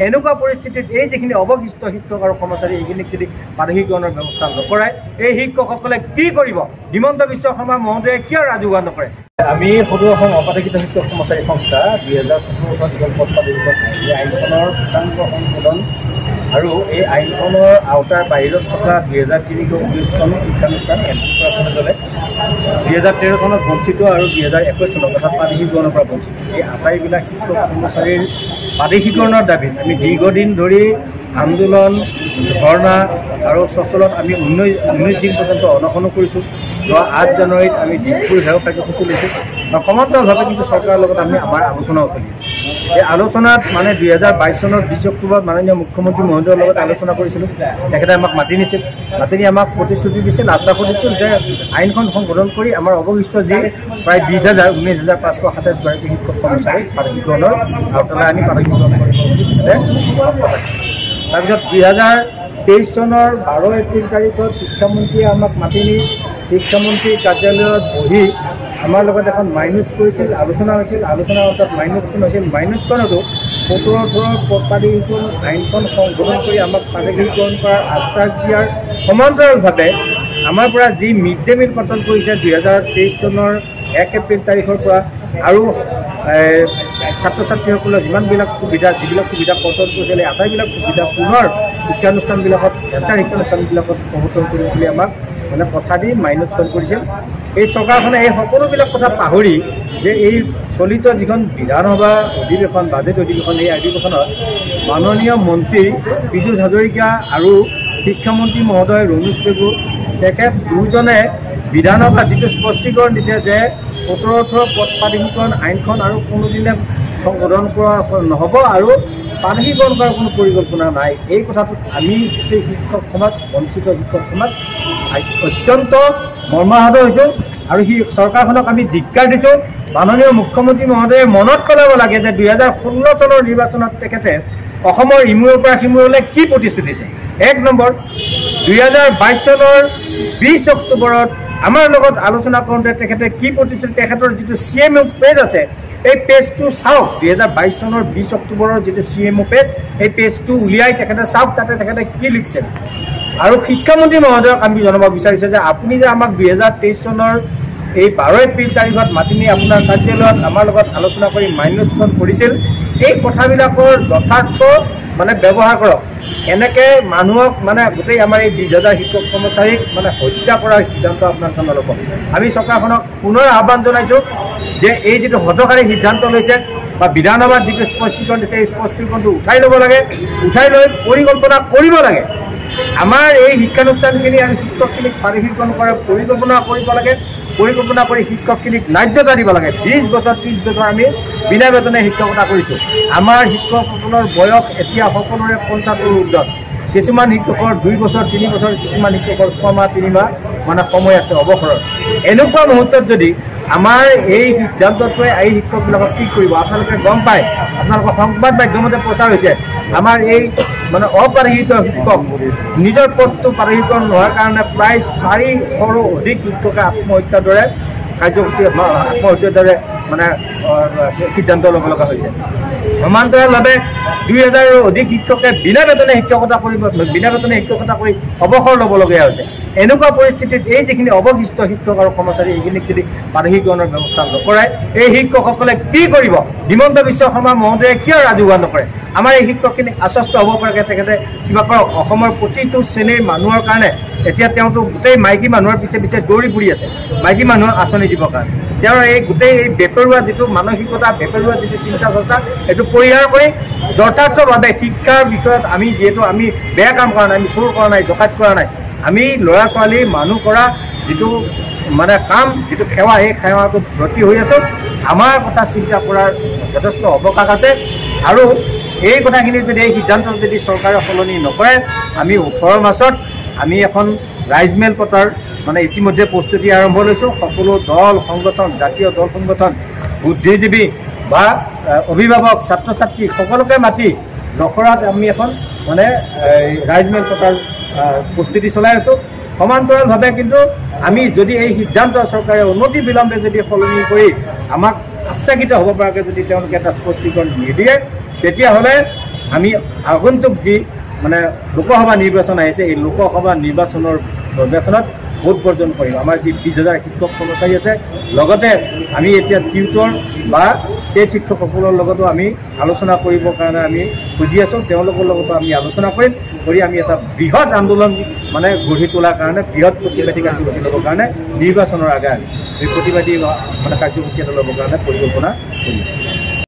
এনেকুৱা পৰিস্থিতিত এই যিখিনি অৱশিষ্ট শিক্ষক আৰু কৰ্মচাৰী এইখিনিক যদি প্ৰাদেশিকৰণৰ ব্যৱস্থা নকৰায় এই শিক্ষকসকলে কি কৰিব? হিমন্ত বিশ্ব শৰ্মা মহোদয়ে কিয় ৰাজহুৱা নকৰে? আমি সদৌ অসম অপ্ৰাদেশিত শিক্ষক কৰ্মচাৰী সংস্থা 2017 যুগল পদ প্ৰাধিকৰণ এই আইনখনৰ পূৰ্ণাংগ সংশোধন আৰু এই আইনখনৰ আওতাৰ বাহিৰত থকা 2003-19 চন শিক্ষানুষ্ঠান এনচিচি 2013 চনত বঞ্চিত আৰু 2021 চনত অৰ্থাৎ প্ৰাদেশিকৰণৰ পৰা বঞ্চিত এই আটাইবিলাক শিক্ষক কৰ্মচাৰীৰ প্ৰাদেশিকৰণৰ দাবীত আমি দীৰ্ঘদিন ধৰি আন্দোলন ধৰ্ণা আৰু সচলত আমি 19 দিন পৰ্যন্ত অনশনো কৰিছোঁ। যোৱা 8 জানুৱাৰীত আমি দিছপুৰ ঘেৰাও কাৰ্যসূচী লৈছোঁ আৰু সমান্তৰালভাৱে কিন্তু চৰকাৰৰ লগত আমি আমাৰ আলোচনাও চলি আছে। এই আলোচনাত মানে 2022 চনৰ 20 অক্টোবৰত মাননীয় মুখ্যমন্ত্ৰী মহোদয়ৰ লগত আলোচনা কৰিছিলোঁ। তেখেতে আমাক মাতি নিছিল, মাতি নি আমাক প্ৰতিশ্ৰুতি দিছিল, আশ্বাসো দিছিল যে আইনখন সংশোধন কৰি আমাৰ অৱশিষ্ট যি প্ৰায় 19,527 গৰাকী শিক্ষক কৰ্মচাৰী প্ৰাদেশিকৰণৰ আওতালৈ আনি প্ৰাদেশিকৰণ কৰিব বুলি তাৰপিছত 2023 চনৰ 12 এপ্ৰিল তাৰিখত শিক্ষামন্ত্ৰীয়ে আমাক মাতি নি শিক্ষামন্ত্ৰীৰ কাৰ্যালয়ত বহি আমাৰ লগত এখন মাইনোটছ কৰিছিল, আলোচনা হৈছিল। আলোচনাৰ অন্তত মাইনোটছখন হৈছিল। মাইনোটছখনতো 17 পদ প্ৰাদেশিকৰণ আইনখন সংশোধন কৰি আমাক প্ৰাদেশিকৰণ কৰাৰ আশ্বাস দিয়াৰ সমান্তৰালভাৱে আমাৰ পৰা যি মিড ডে মিল পাতন কৰিছে 2023 চনৰ 1 এপ্ৰিল তাৰিখৰ পৰা আৰু ছাত্ৰ ছাত্ৰীসকলৰ যিবিলাক সুবিধা প্ৰদান কৰিছিল এই আটাইবিলাক সুবিধা পুনৰ শিক্ষানুষ্ঠানবিলাকত ভেঞ্চাৰ শিক্ষানুষ্ঠানবিলাকত প্ৰৱৰ্তন কৰিম বুলি আমাক মানে কথা দি মাইনোটছখন কৰিছিল। এই চৰকাৰখনে এই সকলোবিলাক কথা পাহৰি যে এই চলিত যিখন বিধানসভা অধিৱেশন বাজেট অধিৱেশন এই অধিৱেশনত মাননীয় মন্ত্ৰী পীযুষ হাজৰিকা আৰু শিক্ষামন্ত্ৰী মহোদয় ৰমেশ পেগু তেখেত দুজনে বিধানসভাত যিটো স্পষ্টীকৰণ দিছে যে 17-18 পদ প্ৰাদেশিকৰণ আইনখন আৰু কোনোদিনে সংশোধন কৰা নহ'ব আৰু প্ৰাদেশিকৰণ কৰাৰ কোনো পৰিকল্পনা নাই। এই কথাটোত আমি গোটেই শিক্ষক সমাজ বঞ্চিত শিক্ষক সমাজ অত্যন্ত মৰ্মাহত হৈছোঁ আৰু চৰকাৰখনক আমি ধিক্কাৰ দিছোঁ। মাননীয় মুখ্যমন্ত্ৰী মহোদয়ে মনত পেলাব লাগে যে 2016 চনৰ নিৰ্বাচনত তেখেতে অসমৰ ইমূৰৰ পৰা সিমূৰলৈ কি প্ৰতিশ্ৰুতি দিছে। 1 নম্বৰ 2022 চনৰ 20 অক্টোবৰত আমাৰ লগত আলোচনা কৰোঁতে তেখেতে কি প্ৰতিশ্ৰুতি তেখেতৰ যিটো CMO পেজ আছে এই পেজটো চাওক। 2022 চনৰ 20 অক্টোবৰৰ যিটো CMO পেজ এই পেজটো উলিয়াই তেখেতে চাওক, তাতে তেখেতে কি লিখিছে। আৰু শিক্ষামন্ত্ৰী মহোদয়ক আমি জনাব বিচাৰিছে যে আপুনি যে আমাক 2023 চনৰ এই 12 এপ্ৰিল তাৰিখত মাতি নি আপোনাৰ কাৰ্যালয়ত আমাৰ লগত আলোচনা কৰি মাইনোটছখন কৰিছিল এই কথাবিলাকৰ যথাৰ্থ মানে ব্যৱহাৰ কৰক। এনেকৈ মানুহক মানে গোটেই আমাৰ এই 20,000 শিক্ষক কৰ্মচাৰীক মানে হত্যা কৰাৰ সিদ্ধান্ত আপোনালোকে নল'ব। আমি চৰকাৰখনক পুনৰ আহ্বান জনাইছোঁ যে এই যিটো হঠকাৰী সিদ্ধান্ত লৈছে বা বিধানসভাত যিটো স্পষ্টীকৰণ দিছে এই স্পষ্টীকৰণটো উঠাই ল'ব লাগে, উঠাই লৈ পৰিকল্পনা কৰিব লাগে। আমাৰ এই শিক্ষানুষ্ঠানখিনি আৰু শিক্ষকখিনিক প্ৰাদেশিকৰণ কৰাৰ পৰিকল্পনা কৰিব লাগে। পৰিকল্পনা কৰি শিক্ষকখিনিক ন্যায্যতা দিব লাগে। 20 বছৰ 30 বছৰ আমি বিনা বেতনে শিক্ষকতা কৰিছোঁ। আমাৰ শিক্ষকসকলৰ বয়স এতিয়া সকলোৰে 50ৰ ঊৰ্ধত। কিছুমান শিক্ষকৰ 2 বছৰ 3 বছৰ, কিছুমান শিক্ষকৰ 6 মাহ 3 মাহ মানে সময় আছে অৱসৰৰ। এনেকুৱা মুহূৰ্তত যদি আমাৰ এই সিদ্ধান্তটোৱে এই শিক্ষকবিলাকক কি কৰিব আপোনালোকে গম পায়। আপোনালোকৰ সংবাদ মাধ্যমতে প্ৰচাৰ হৈছে আমাৰ এই মানে অপ্ৰাদেশিত শিক্ষক নিজৰ পদটো প্ৰাদেশিকৰণ নোহোৱাৰ কাৰণে প্ৰায় 400ৰো অধিক শিক্ষকে আত্মহত্যাৰ দৰে কাৰ্যসূচী আত্মহত্যাৰ দৰে মানে সিদ্ধান্ত ল'ব লগা হৈছে। সমান্তৰালভাৱে 2000ৰো অধিক শিক্ষকে বিনা বেতনে শিক্ষকতা কৰি অৱসৰ ল'বলগীয়া হৈছে। এনেকুৱা পৰিস্থিতিত এই যিখিনি অৱশিষ্ট শিক্ষক আৰু কৰ্মচাৰী এইখিনিক যদি প্ৰাদেশিকৰণৰ ব্যৱস্থা নকৰায় এই শিক্ষকসকলে কি কৰিব? হিমন্ত বিশ্ব শৰ্মা মহোদয়ে কিয় ৰাজহুৱা নকৰে? আমাৰ এই শিক্ষকখিনি আশ্বস্ত হ'ব পৰাকৈ তেখেতে কিবা কৰক। অসমৰ প্ৰতিটো শ্ৰেণীৰ মানুহৰ কাৰণে এতিয়া তেওঁতো গোটেই মাইকী মানুহৰ পিছে পিছে দৌৰি ফুৰি আছে মাইকী মানুহক আঁচনি দিবৰ কাৰণে। তেওঁৰ এই গোটেই এই বেপেৰুৱা যিটো মানসিকতা, বেপেৰুৱা যিটো চিন্তা চৰ্চা এইটো পৰিহাৰ কৰি যথাৰ্থভাৱে শিক্ষাৰ বিষয়ত আমি যিহেতু আমি বেয়া কাম কৰা নাই, আমি চোৰ কৰা নাই, ডকাইত কৰা নাই, আমি ল'ৰা ছোৱালী মানুহ কৰা যিটো মানে কাম, যিটো সেৱা, এই সেৱাটোত ব্ৰতী হৈ আছোঁ। আমাৰ কথা চিন্তা কৰাৰ যথেষ্ট অৱকাশ আছে আৰু এই কথাখিনি যদি এই সিদ্ধান্ত যদি চৰকাৰে সলনি নকৰে আমি 18 মাৰ্চত আমি এখন ৰাইজমেল পতাৰ মানে ইতিমধ্যে প্ৰস্তুতি আৰম্ভ লৈছোঁ। সকলো দল সংগঠন, জাতীয় দল সংগঠন, বুদ্ধিজীৱী বা অভিভাৱক, ছাত্ৰ ছাত্ৰী সকলোকে মাতি দখৰাত আমি এখন মানে ৰাইজমেল পতাৰ প্ৰস্তুতি চলাই আছোঁ। সমান্তৰালভাৱে কিন্তু আমি যদি এই সিদ্ধান্ত চৰকাৰে অনতি বিলম্বে যদি সলনি কৰি আমাক আশ্বাসিত হ'ব পৰাকৈ যদি তেওঁলোকে এটা স্পষ্টীকৰণ নিদিয়ে তেতিয়াহ'লে আমি আগন্তুক যি মানে লোকসভা নিৰ্বাচন আহিছে এই লোকসভা নিৰ্বাচনত ভোট বৰ্জন কৰিম। আমাৰ যি 20,000 শিক্ষক কৰ্মচাৰী আছে, লগতে আমি এতিয়া টিউটৰ বা টেট শিক্ষকসকলৰ লগতো আমি আলোচনা কৰিবৰ কাৰণে আমি খুজি আছোঁ। তেওঁলোকৰ লগতো আমি আলোচনা কৰি আমি এটা বৃহৎ আন্দোলন মানে গঢ়ি তোলাৰ কাৰণে বৃহৎ প্ৰতিবাদী কাৰ্যসূচী ল'বৰ কাৰণে নিৰ্বাচনৰ আগে এই প্ৰতিবাদী মানে কাৰ্যসূচী এটা ল'বৰ কাৰণে পৰিকল্পনা কৰি আছোঁ।